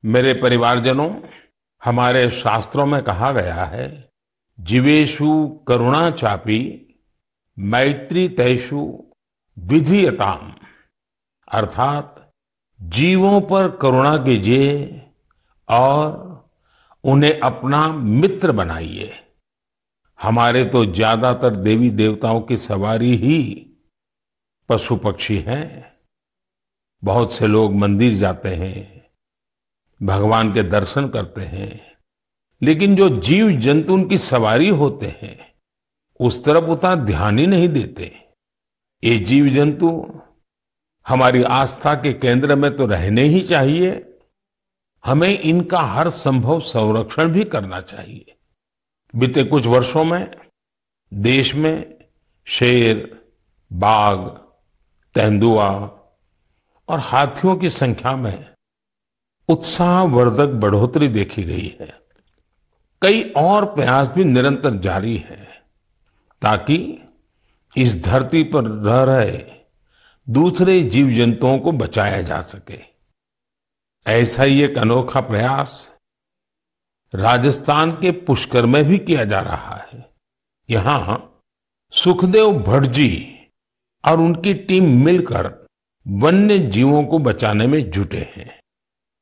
मेरे परिवारजनों, हमारे शास्त्रों में कहा गया है, जीवेषु करुणा चापि मैत्री तेषु विधीयताम। अर्थात जीवों पर करुणा कीजिए और उन्हें अपना मित्र बनाइए। हमारे तो ज्यादातर देवी देवताओं की सवारी ही पशु पक्षी हैं। बहुत से लोग मंदिर जाते हैं, भगवान के दर्शन करते हैं, लेकिन जो जीव जंतु उनकी सवारी होते हैं उस तरफ उतना ध्यान ही नहीं देते। ये जीव जंतु हमारी आस्था के केंद्र में तो रहने ही चाहिए। हमें इनका हर संभव संरक्षण भी करना चाहिए। बीते कुछ वर्षों में देश में शेर, बाघ, तेंदुआ और हाथियों की संख्या में उत्साहवर्धक बढ़ोतरी देखी गई है। कई और प्रयास भी निरंतर जारी है ताकि इस धरती पर रह रहे दूसरे जीव जंतुओं को बचाया जा सके। ऐसा ही एक अनोखा प्रयास राजस्थान के पुष्कर में भी किया जा रहा है। यहां सुखदेव भट्ट जी और उनकी टीम मिलकर वन्य जीवों को बचाने में जुटे हैं।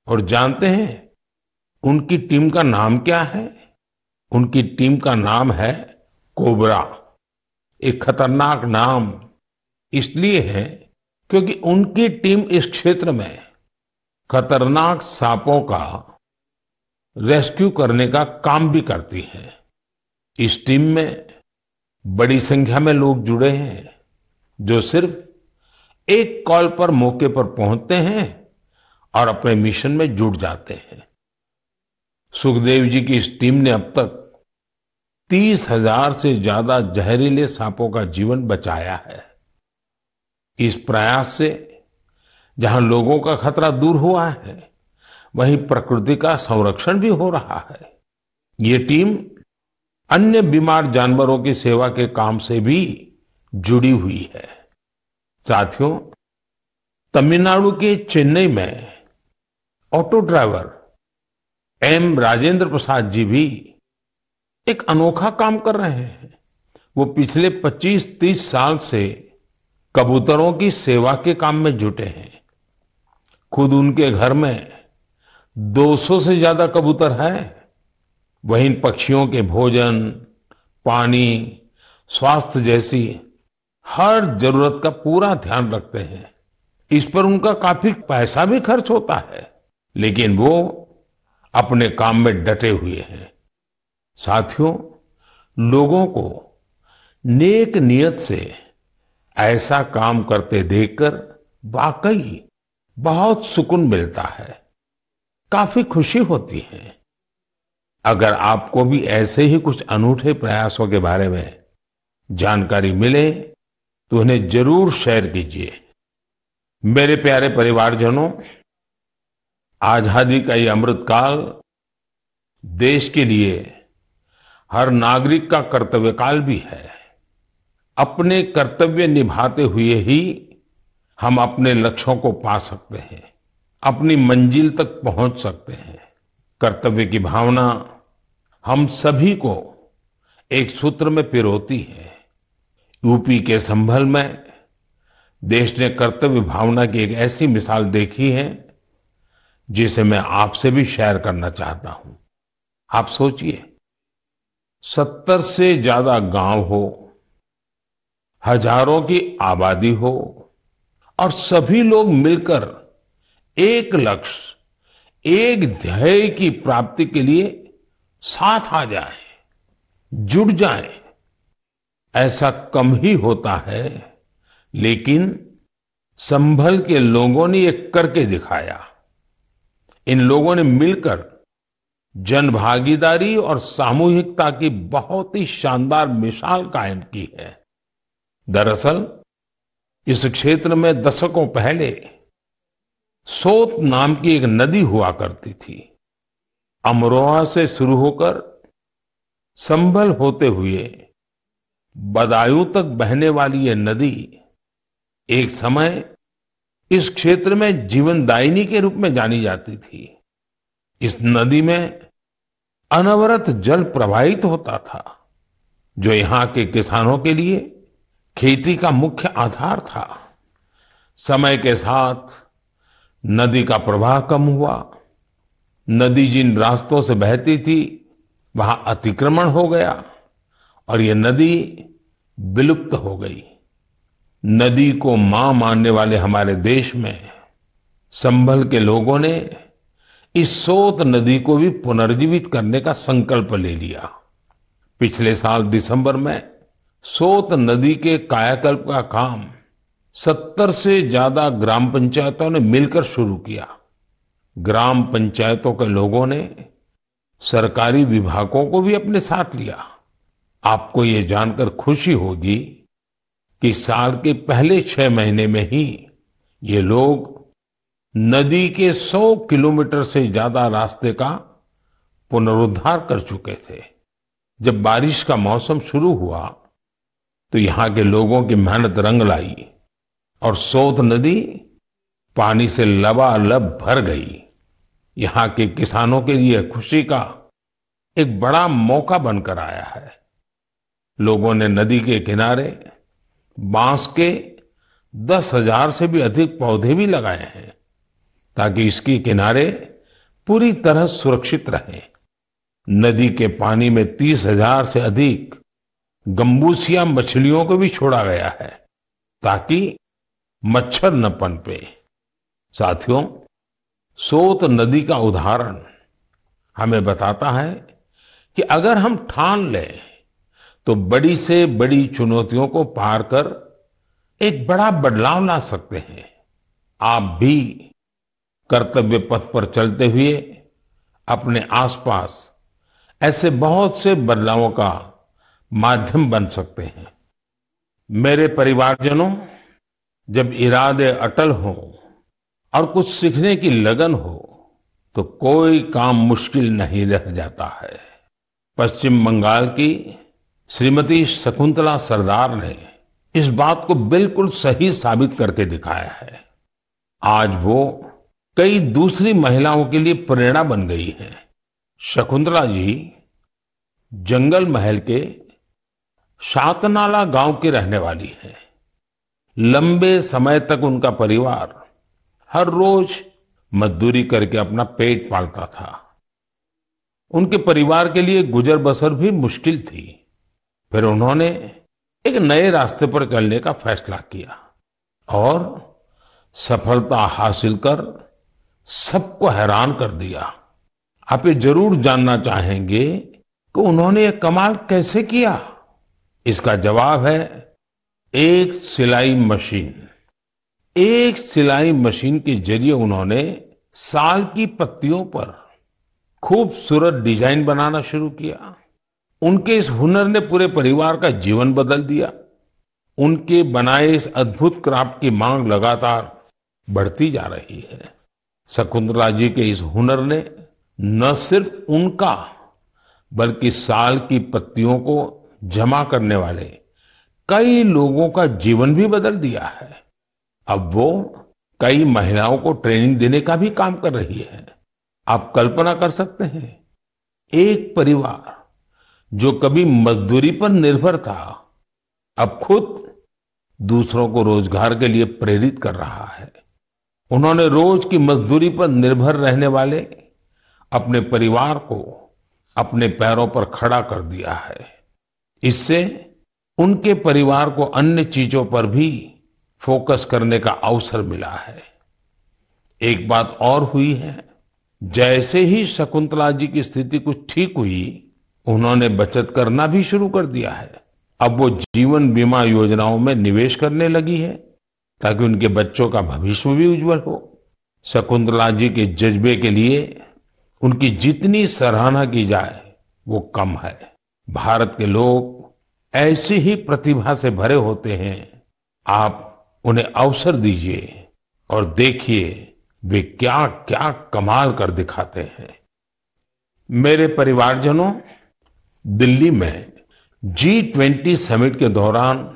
और जानते हैं उनकी टीम का नाम क्या है? उनकी टीम का नाम है कोबरा। एक खतरनाक नाम इसलिए है क्योंकि उनकी टीम इस क्षेत्र में खतरनाक सांपों का रेस्क्यू करने का काम भी करती है। इस टीम में बड़ी संख्या में लोग जुड़े हैं जो सिर्फ एक कॉल पर मौके पर पहुंचते हैं और अपने मिशन में जुट जाते हैं। सुखदेव जी की इस टीम ने अब तक 30,000 से ज्यादा जहरीले सांपों का जीवन बचाया है। इस प्रयास से जहां लोगों का खतरा दूर हुआ है, वहीं प्रकृति का संरक्षण भी हो रहा है। ये टीम अन्य बीमार जानवरों की सेवा के काम से भी जुड़ी हुई है। साथियों, तमिलनाडु के चेन्नई में auto driver M Rajendra Prasad ji भी एक अनोखा काम कर रहे हैं। वो पिछले 25-30 साल से कबूतरों की सेवा के काम में जुटे हैं। खुद उनके घर में 200 से ज्यादा कबूतर है। वहीं इन पक्षियों के भोजन, पानी, स्वास्थ्य जैसी हर जरूरत का पूरा ध्यान रखते हैं। इस पर उनका काफी पैसा भी खर्च होता है, लेकिन वो अपने काम में डटे हुए हैं। साथियों, लोगों को नेक नियत से ऐसा काम करते देखकर वाकई बहुत सुकून मिलता है, काफी खुशी होती है। अगर आपको भी ऐसे ही कुछ अनूठे प्रयासों के बारे में जानकारी मिले तो उन्हें जरूर शेयर कीजिए। मेरे प्यारे परिवारजनों, आजादी का ये अमृतकाल देश के लिए हर नागरिक का कर्तव्य काल भी है। अपने कर्तव्य निभाते हुए ही हम अपने लक्ष्यों को पा सकते हैं, अपनी मंजिल तक पहुंच सकते हैं। कर्तव्य की भावना हम सभी को एक सूत्र में पिरोती है। यूपी के संभल में देश ने कर्तव्य भावना की एक ऐसी मिसाल देखी है जिसे मैं आपसे भी शेयर करना चाहता हूं। आप सोचिए, 70 से ज्यादा गांव हो, हजारों की आबादी हो और सभी लोग मिलकर एक लक्ष्य, एक ध्येय की प्राप्ति के लिए साथ आ जाए, जुट जाए। ऐसा कम ही होता है, लेकिन संभल के लोगों ने ये करके दिखाया। इन लोगों ने मिलकर जन भागीदारी और सामूहिकता की बहुत ही शानदार मिसाल कायम की है। दरअसल इस क्षेत्र में दशकों पहले सोत नाम की एक नदी हुआ करती थी। अमरोहा से शुरू होकर संभल होते हुए बदायूं तक बहने वाली ये नदी एक समय इस क्षेत्र में जीवनदायिनी के रूप में जानी जाती थी। इस नदी में अनवरत जल प्रवाहित होता था, जो यहाँ के किसानों के लिए खेती का मुख्य आधार था। समय के साथ नदी का प्रवाह कम हुआ। नदी जिन रास्तों से बहती थी वहां अतिक्रमण हो गया और ये नदी विलुप्त हो गई। नदी को मां मानने वाले हमारे देश में संभल के लोगों ने इस सोत नदी को भी पुनर्जीवित करने का संकल्प ले लिया। पिछले साल दिसंबर में सोत नदी के कायाकल्प का काम 70 से ज्यादा ग्राम पंचायतों ने मिलकर शुरू किया। ग्राम पंचायतों के लोगों ने सरकारी विभागों को भी अपने साथ लिया। आपको ये जानकर खुशी होगी कि साल के पहले 6 महीने में ही ये लोग नदी के 100 किलोमीटर से ज्यादा रास्ते का पुनरुद्धार कर चुके थे। जब बारिश का मौसम शुरू हुआ तो यहाँ के लोगों की मेहनत रंग लाई और सोत नदी पानी से लबालब भर गई। यहाँ के किसानों के लिए खुशी का एक बड़ा मौका बनकर आया है। लोगों ने नदी के किनारे बांस के 10,000 से भी अधिक पौधे भी लगाए हैं ताकि इसके किनारे पूरी तरह सुरक्षित रहें। नदी के पानी में 30,000 से अधिक गंबूसिया मछलियों को भी छोड़ा गया है ताकि मच्छर न पनपे। साथियों, सोत नदी का उदाहरण हमें बताता है कि अगर हम ठान लें तो बड़ी से बड़ी चुनौतियों को पार कर एक बड़ा बदलाव ला सकते हैं। आप भी कर्तव्य पथ पर चलते हुए अपने आसपास ऐसे बहुत से बदलावों का माध्यम बन सकते हैं। मेरे परिवारजनों, जब इरादे अटल हों और कुछ सीखने की लगन हो तो कोई काम मुश्किल नहीं रह जाता है। पश्चिम बंगाल की श्रीमती शकुंतला सरदार ने इस बात को बिल्कुल सही साबित करके दिखाया है। आज वो कई दूसरी महिलाओं के लिए प्रेरणा बन गई हैं। शकुंतला जी जंगल महल के शातनाला गांव की रहने वाली हैं। लंबे समय तक उनका परिवार हर रोज मजदूरी करके अपना पेट पालता था। उनके परिवार के लिए गुजर बसर भी मुश्किल थी। फिर उन्होंने एक नए रास्ते पर चलने का फैसला किया और सफलता हासिल कर सबको हैरान कर दिया। आप ये जरूर जानना चाहेंगे कि उन्होंने ये कमाल कैसे किया। इसका जवाब है एक सिलाई मशीन। एक सिलाई मशीन के जरिए उन्होंने साल की पत्तियों पर खूबसूरत डिजाइन बनाना शुरू किया। उनके इस हुनर ने पूरे परिवार का जीवन बदल दिया। उनके बनाए इस अद्भुत क्राफ्ट की मांग लगातार बढ़ती जा रही है। शकुंतला जी के इस हुनर ने न सिर्फ उनका बल्कि साल की पत्तियों को जमा करने वाले कई लोगों का जीवन भी बदल दिया है। अब वो कई महिलाओं को ट्रेनिंग देने का भी काम कर रही है। आप कल्पना कर सकते हैं, एक परिवार जो कभी मजदूरी पर निर्भर था अब खुद दूसरों को रोजगार के लिए प्रेरित कर रहा है। उन्होंने रोज की मजदूरी पर निर्भर रहने वाले अपने परिवार को अपने पैरों पर खड़ा कर दिया है। इससे उनके परिवार को अन्य चीजों पर भी फोकस करने का अवसर मिला है। एक बात और हुई है, जैसे ही शकुंतला जी की स्थिति कुछ ठीक हुई, उन्होंने बचत करना भी शुरू कर दिया है। अब वो जीवन बीमा योजनाओं में निवेश करने लगी है ताकि उनके बच्चों का भविष्य भी उज्जवल हो। शकुंतला जी के जज्बे के लिए उनकी जितनी सराहना की जाए वो कम है। भारत के लोग ऐसी ही प्रतिभा से भरे होते हैं। आप उन्हें अवसर दीजिए और देखिए वे क्या क्या कमाल कर दिखाते हैं। मेरे परिवारजनों, दिल्ली में G20 समिट के दौरान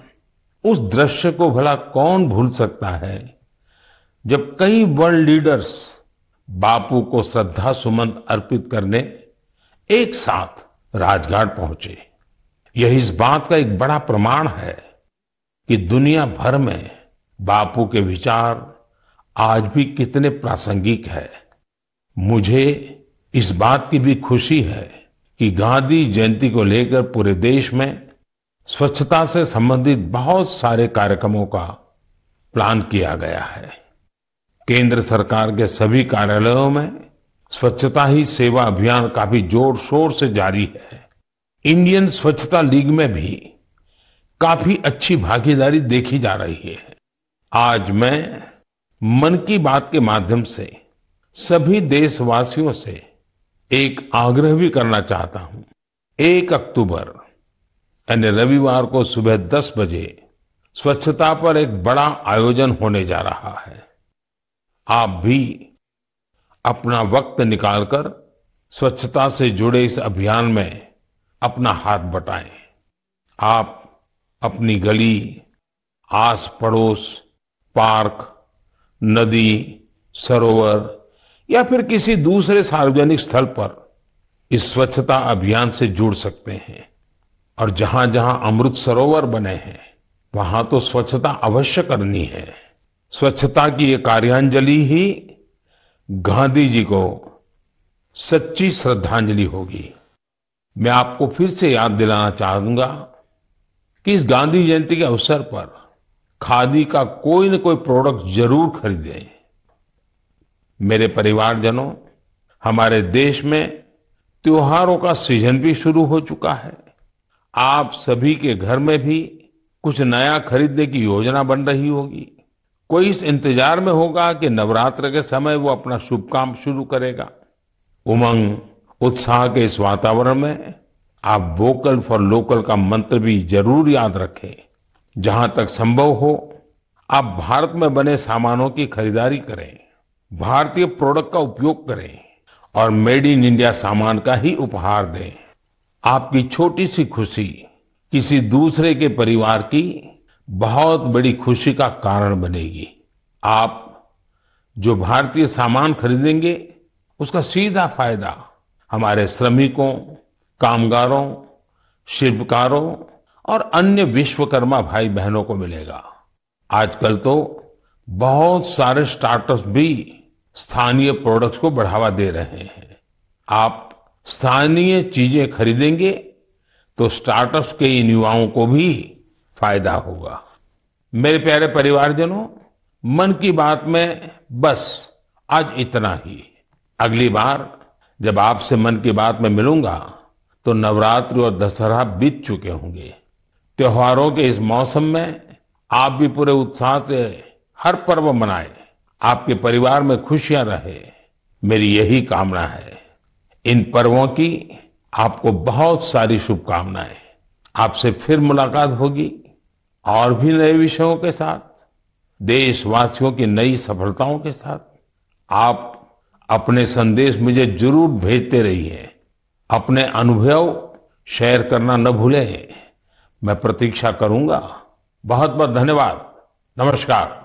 उस दृश्य को भला कौन भूल सकता है जब कई वर्ल्ड लीडर्स बापू को श्रद्धा सुमन अर्पित करने एक साथ राजघाट पहुंचे। यह इस बात का एक बड़ा प्रमाण है कि दुनिया भर में बापू के विचार आज भी कितने प्रासंगिक है। मुझे इस बात की भी खुशी है कि गांधी जयंती को लेकर पूरे देश में स्वच्छता से संबंधित बहुत सारे कार्यक्रमों का प्लान किया गया है। केंद्र सरकार के सभी कार्यालयों में स्वच्छता ही सेवा अभियान काफी जोर शोर से जारी है। इंडियन स्वच्छता लीग में भी काफी अच्छी भागीदारी देखी जा रही है। आज मैं मन की बात के माध्यम से सभी देशवासियों से एक आग्रह भी करना चाहता हूं। 1 अक्टूबर यानी रविवार को सुबह 10 बजे स्वच्छता पर एक बड़ा आयोजन होने जा रहा है। आप भी अपना वक्त निकालकर स्वच्छता से जुड़े इस अभियान में अपना हाथ बटाएं। आप अपनी गली, आस पड़ोस, पार्क, नदी, सरोवर या फिर किसी दूसरे सार्वजनिक स्थल पर इस स्वच्छता अभियान से जुड़ सकते हैं। और जहां जहां अमृत सरोवर बने हैं वहां तो स्वच्छता अवश्य करनी है। स्वच्छता की ये कार्यांजलि ही गांधी जी को सच्ची श्रद्धांजलि होगी। मैं आपको फिर से याद दिलाना चाहूंगा कि इस गांधी जयंती के अवसर पर खादी का कोई न कोई प्रोडक्ट जरूर खरीदें। मेरे परिवारजनों, हमारे देश में त्योहारों का सीजन भी शुरू हो चुका है। आप सभी के घर में भी कुछ नया खरीदने की योजना बन रही होगी। कोई इस इंतजार में होगा कि नवरात्र के समय वो अपना शुभ काम शुरू करेगा। उमंग, उत्साह के इस वातावरण में आप वोकल फॉर लोकल का मंत्र भी जरूर याद रखें। जहां तक संभव हो आप भारत में बने सामानों की खरीदारी करें, भारतीय प्रोडक्ट का उपयोग करें और मेड इन इंडिया सामान का ही उपहार दें। आपकी छोटी सी खुशी किसी दूसरे के परिवार की बहुत बड़ी खुशी का कारण बनेगी। आप जो भारतीय सामान खरीदेंगे उसका सीधा फायदा हमारे श्रमिकों, कामगारों, शिल्पकारों और अन्य विश्वकर्मा भाई बहनों को मिलेगा। आजकल तो बहुत सारे स्टार्टअप्स भी स्थानीय प्रोडक्ट्स को बढ़ावा दे रहे हैं। आप स्थानीय चीजें खरीदेंगे तो स्टार्टअप्स के इन युवाओं को भी फायदा होगा। मेरे प्यारे परिवारजनों, मन की बात में बस आज इतना ही। अगली बार जब आपसे मन की बात में मिलूंगा तो नवरात्रि और दशहरा बीत चुके होंगे। त्योहारों के इस मौसम में आप भी पूरे उत्साह से हर पर्व मनाएं। आपके परिवार में खुशियां रहे, मेरी यही कामना है। इन पर्वों की आपको बहुत सारी शुभकामनाएं। आपसे फिर मुलाकात होगी और भी नए विषयों के साथ, देशवासियों की नई सफलताओं के साथ। आप अपने संदेश मुझे जरूर भेजते रहिए। अपने अनुभव शेयर करना न भूलें। मैं प्रतीक्षा करूंगा। बहुत बहुत धन्यवाद। नमस्कार।